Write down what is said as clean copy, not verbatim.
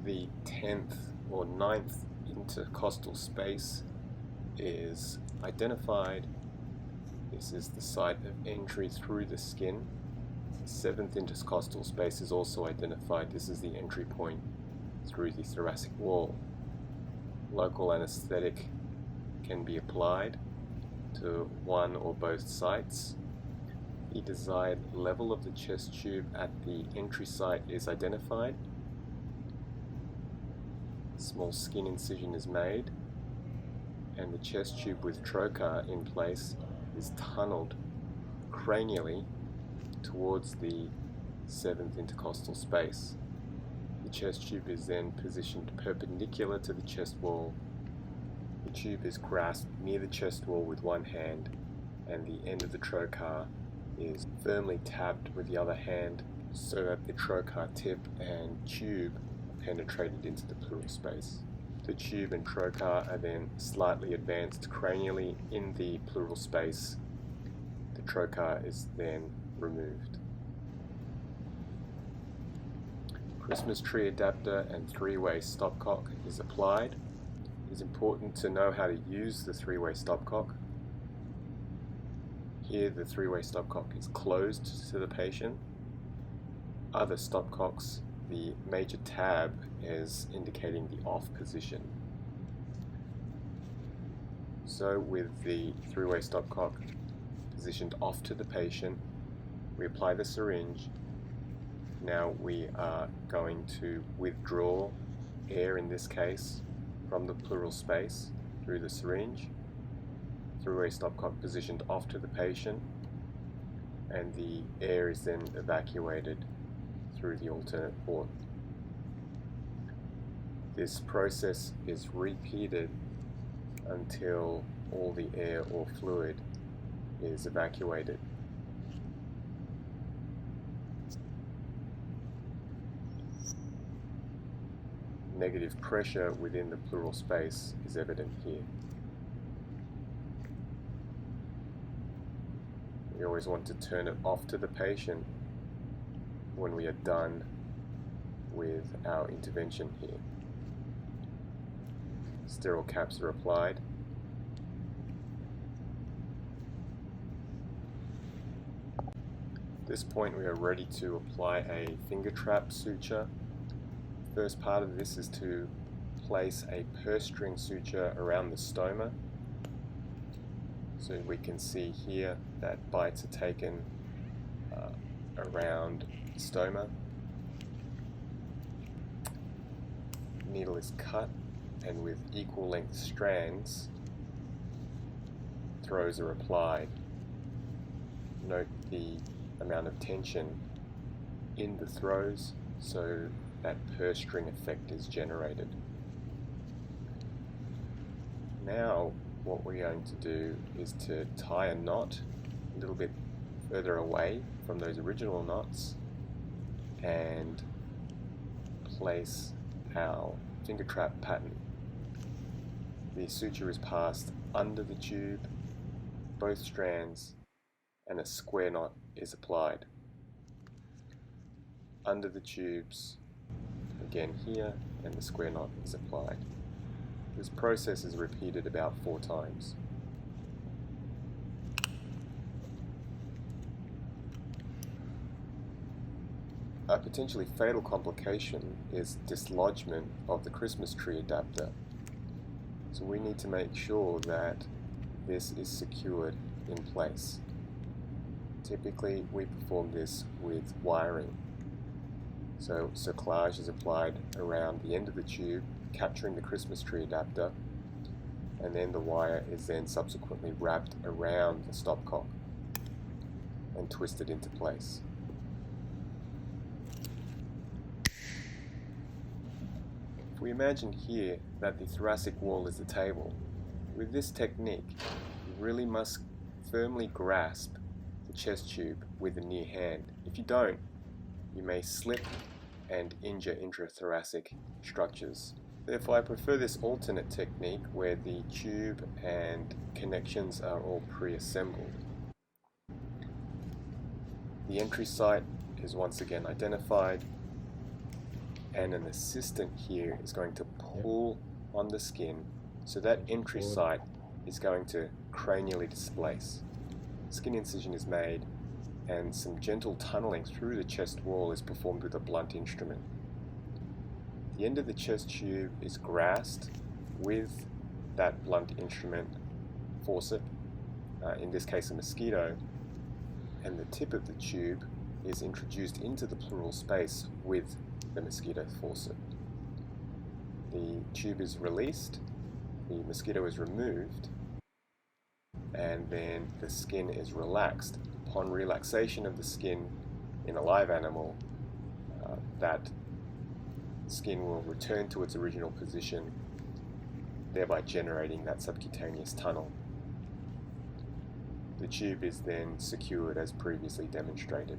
the 10th or 9th intercostal space is identified. This is the site of entry through the skin. The 7th intercostal space is also identified. This is the entry point through the thoracic wall. Local anesthetic can be applied to one or both sites. The desired level of the chest tube at the entry site is identified. Small skin incision is made, and the chest tube with trocar in place is tunneled cranially towards the 7th intercostal space. The chest tube is then positioned perpendicular to the chest wall. The tube is grasped near the chest wall with one hand, and the end of the trocar is firmly tapped with the other hand so that the trocar tip and tube are penetrated into the pleural space. The tube and trocar are then slightly advanced cranially in the pleural space. The trocar is then removed. Christmas tree adapter and three-way stopcock is applied. It is important to know how to use the three-way stopcock. Here the three-way stopcock is closed to the patient. Other stopcocks, the major tab is indicating the off position. So with the three-way stopcock positioned off to the patient, we apply the syringe. Now we are going to withdraw air, in this case, from the pleural space through the syringe. Three-way stopcock positioned off to the patient, and the air is then evacuated through the alternate port. This process is repeated until all the air or fluid is evacuated. Negative pressure within the pleural space is evident here. We always want to turn it off to the patient when we are done with our intervention here. Sterile caps are applied. At this point we are ready to apply a finger trap suture. The first part of this is to place a purse string suture around the stoma. So we can see here that bites are taken around the stoma. Needle is cut, and with equal length strands, throws are applied. Note the amount of tension in the throws so that purse string effect is generated. Now what we're going to do is to tie a knot a little bit further away from those original knots and place our finger trap pattern. The suture is passed under the tube, both strands, and a square knot is applied. Under the tubes, again here, and the square knot is applied. This process is repeated about 4 times. A potentially fatal complication is dislodgement of the Christmas tree adapter. So we need to make sure that this is secured in place. Typically we perform this with wiring. So cerclage is applied around the end of the tube, capturing the Christmas tree adapter, and then the wire is then subsequently wrapped around the stopcock and twisted into place. If we imagine here that the thoracic wall is the table, with this technique you really must firmly grasp the chest tube with the near hand. If you don't, you may slip and injure intrathoracic structures. Therefore, I prefer this alternate technique where the tube and connections are all pre-assembled. The entry site is once again identified, and an assistant here is going to pull on the skin, so that entry site is going to cranially displace. Skin incision is made, and some gentle tunneling through the chest wall is performed with a blunt instrument. The end of the chest tube is grasped with that blunt instrument forcep, in this case a mosquito, and the tip of the tube is introduced into the pleural space with the mosquito forcep. The tube is released, the mosquito is removed, and then the skin is relaxed. Upon relaxation of the skin in a live animal, that skin will return to its original position, thereby generating that subcutaneous tunnel. The tube is then secured as previously demonstrated.